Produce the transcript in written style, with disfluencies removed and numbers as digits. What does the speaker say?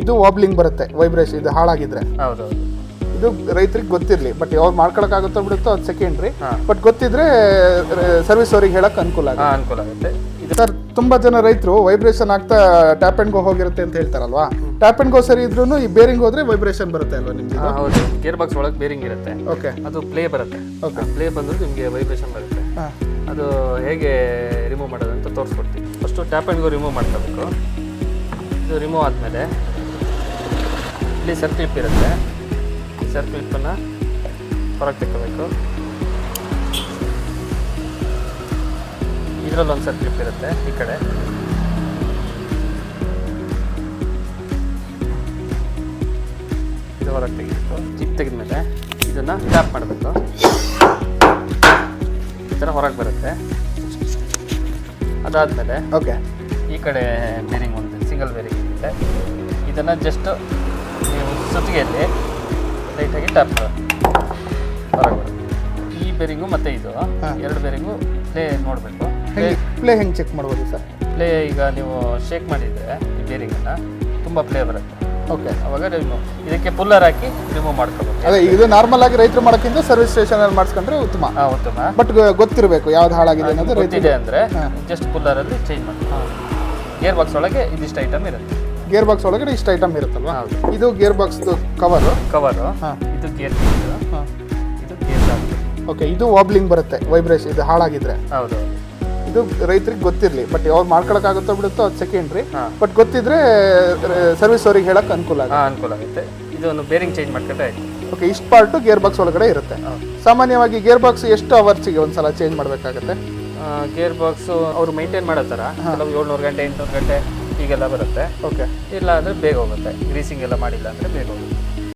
ಇದು ವಾಬ್ಲಿಂಗ್ ಬರುತ್ತೆ, ವೈಬ್ರೇಷನ್ ಇದು ಹಾಳಾಗಿದ್ರೆ. ಹೌದೌದು. ಇದು ರೈತರಿಗೆ ಗೊತ್ತಿರಲಿ, ಬಟ್ ಯಾವಾಗ ಮಾಡ್ಕೊಳಕ್ಕಾಗುತ್ತೋ ಬಿಡುತ್ತೋ ಅದು ಸೆಕೆಂಡ್ರಿ. ಬಟ್ ಗೊತ್ತಿದ್ರೆ ಸರ್ವಿಸ್ ಅವ್ರಿಗೆ ಹೇಳಕ್ ಅನುಕೂಲ ಆಗುತ್ತೆ. ಸರ್, ತುಂಬಾ ಜನ ರೈತರು ವೈಬ್ರೇಷನ್ ಆಗ್ತಾ ಟ್ಯಾಪ್ ಅಂಡ್ ಗೋ ಹೋಗಿರುತ್ತೆ ಅಂತ ಹೇಳ್ತಾರಲ್ವಾ? ಟ್ಯಾಪ್ ಅಂಡ್ ಗೋ ಸರಿ ಇದ್ರೂ ಈ ಬೇರಿಂಗ್ ಹೋದ್ರೆ ವೈಬ್ರೇಷನ್ ಬರುತ್ತೆ ಅಲ್ವಾ ನಿಮ್ಗೆ? ಹೌದು, ಗೇರ್ ಬಾಕ್ಸ್ ಒಳಗೆ ಬೇರಿಂಗ್ ಇರುತ್ತೆ. ಓಕೆ. ಅದು ಪ್ಲೇ ಬರುತ್ತೆ. ಓಕೆ. ಪ್ಲೇ ಬಂದ್ರೆ ನಿಮಗೆ ವೈಬ್ರೇಷನ್ ಬರುತ್ತೆ. ಅದು ಹೇಗೆ ರಿಮೂವ್ ಮಾಡೋದು ಅಂತ ತೋರಿಸ್ಕೊಡ್ತೀವಿ. First tap and go remove ಮಾಡ್ಕೋಬೇಕು. ಇದು ರಿಮೂವ್ ಆದಮೇಲೆ ಇಲ್ಲಿ ಸರ್ಕ್ಲಿಪ್ ಇರುತ್ತೆ. ಈ ಸರ್ಕ್ಲಿಪ್ಪನ್ನು ಹೊರಗೆ ತೆಕ್ಕೋಬೇಕು. ಇದರಲ್ಲಿ ಒಂದು ಸರ್ಕ್ಲಿಪ್ ಇರುತ್ತೆ ಈ ಕಡೆ. ಇದು ಹೊರಗೆ ತೆಗಿಬೇಕು. ಜಿಪ್ ತೆಗೆದ್ಮೇಲೆ ಇದನ್ನು ಟ್ಯಾಪ್ ಮಾಡಬೇಕು. ಈ ಥರ ಹೊರಗೆ ಬರುತ್ತೆ. ಅದಾದಮೇಲೆ ಓಕೆ, ಈ ಕಡೆ ಬೇರಿಂಗ್ ಒಂದು ಸಿಂಗಲ್ ಬೇರಿಂಗ್ ಇರುತ್ತೆ. ಇದನ್ನು ಜಸ್ಟ್ ನೀವು ಸುತ್ತಿಗೆಯಲ್ಲಿ ಲೈಟಾಗಿ ಟ್ಯಾಪ್ ಹೊರಗೆ ಬರುತ್ತೆ. ಈ ಬೇರಿಂಗು ಮತ್ತು ಇದು ಎರಡು ಬೇರಿಂಗು ಪ್ಲೇ ನೋಡಬೇಕು. ಪ್ಲೇ ಹೆಂಗೆ ಚೆಕ್ ಮಾಡ್ಬೋದು ಸರ್? ಪ್ಲೇ ಈಗ ನೀವು ಶೇಕ್ ಮಾಡಿದರೆ ಈ ಬೇರಿಂಗನ್ನು ತುಂಬ ಪ್ಲೇ ಬರುತ್ತೆ. ಓಕೆ. ಅವಾಗ ರಿಮೂವ್ ಇದಕ್ಕೆ ಪುಲ್ಲರ್ ಹಾಕಿ ರಿಮೂವ್ ಮಾಡ್ಕೋಬೇಕು. ಅದೇ, ಇದು ನಾರ್ಮಲ್ ಆಗಿ ರೈತರು ಮಾಡೋಕ್ಕಿಂತ ಸರ್ವಿಸ್ ಸ್ಟೇಷನಲ್ಲಿ ಮಾಡಿಸ್ಕೊಂಡ್ರೆ ಉತ್ತಮ. ಉತ್ತಮ. ಬಟ್ ಗೊತ್ತಿರಬೇಕು ಯಾವ್ದು ಹಾಳಾಗಿದೆ ಅನ್ನೋದು ಗೊತ್ತಿದೆ ಅಂದರೆ ಜಸ್ಟ್ ಪುಲ್ಲರಲ್ಲಿ ಚೇಂಜ್ ಮಾಡಿ. ಗೇರ್ ಬಾಕ್ಸ್ ಒಳಗೆ ಇದಿಷ್ಟು ಐಟಮ್ ಇರುತ್ತೆ. ಗೇರ್ ಬಾಕ್ಸ್ ಒಳಗಡೆ ಇಷ್ಟು ಐಟಮ್ ಇರುತ್ತಲ್ವಾ? ಹೌದು. ಇದು ಗೇರ್ ಬಾಕ್ಸ್ದು ಕವರು. ಇದು ಗೇರ್ ಇದು ಗೇರ್. ಓಕೆ. ಇದು ವಾಬ್ಲಿಂಗ್ ಬರುತ್ತೆ, ವೈಬ್ರೇಷನ್ ಇದು ಹಾಳಾಗಿದ್ರೆ. ಹೌದು. ಇದು ರೈತರಿಗೆ ಗೊತ್ತಿರಲಿ, ಬಟ್ ಯಾವಾಗ ಮಾಡ್ಕೊಳಕ್ಕಾಗುತ್ತೋ ಬಿಡುತ್ತೋ ಅದು ಸೆಕೆಂಡ್ರಿ. ಬಟ್ ಗೊತ್ತಿದ್ರೆ ಸರ್ವಿಸ್ ಅವ್ರಿಗೆ ಹೇಳಕ್ ಅನುಕೂಲ ಆಗುತ್ತೆ. ಇದೊಂದು ಬೇರಿಂಗ್ ಚೇಂಜ್ ಮಾಡ್ಕೊಂಡ್ರೆ ಆಯ್ತು. ಓಕೆ. ಇಷ್ಟು ಪಾರ್ಟು ಗೇರ್ ಬಾಕ್ಸ್ ಒಳಗಡೆ ಇರುತ್ತೆ. ಸಾಮಾನ್ಯವಾಗಿ ಗೇರ್ ಬಾಕ್ಸ್ ಎಷ್ಟು ಅವರ್ಸಿಗೆ ಒಂದ್ಸಲ ಚೇಂಜ್ ಮಾಡಬೇಕಾಗುತ್ತೆ? ಗೇರ್ ಬಾಕ್ಸು ಅವರು ಮೈಂಟೈನ್ ಮಾಡೋ ಥರ ಕೆಲವು 700 ಗಂಟೆ 800 ಗಂಟೆ ಹೀಗೆಲ್ಲ ಬರುತ್ತೆ. ಓಕೆ. ಇಲ್ಲ ಅಂದರೆ ಬೇಗ ಹೋಗುತ್ತೆ. ಗ್ರೀಸಿಂಗ್ ಎಲ್ಲ ಮಾಡಿಲ್ಲ ಅಂದರೆ ಬೇಗ ಹೋಗುತ್ತೆ.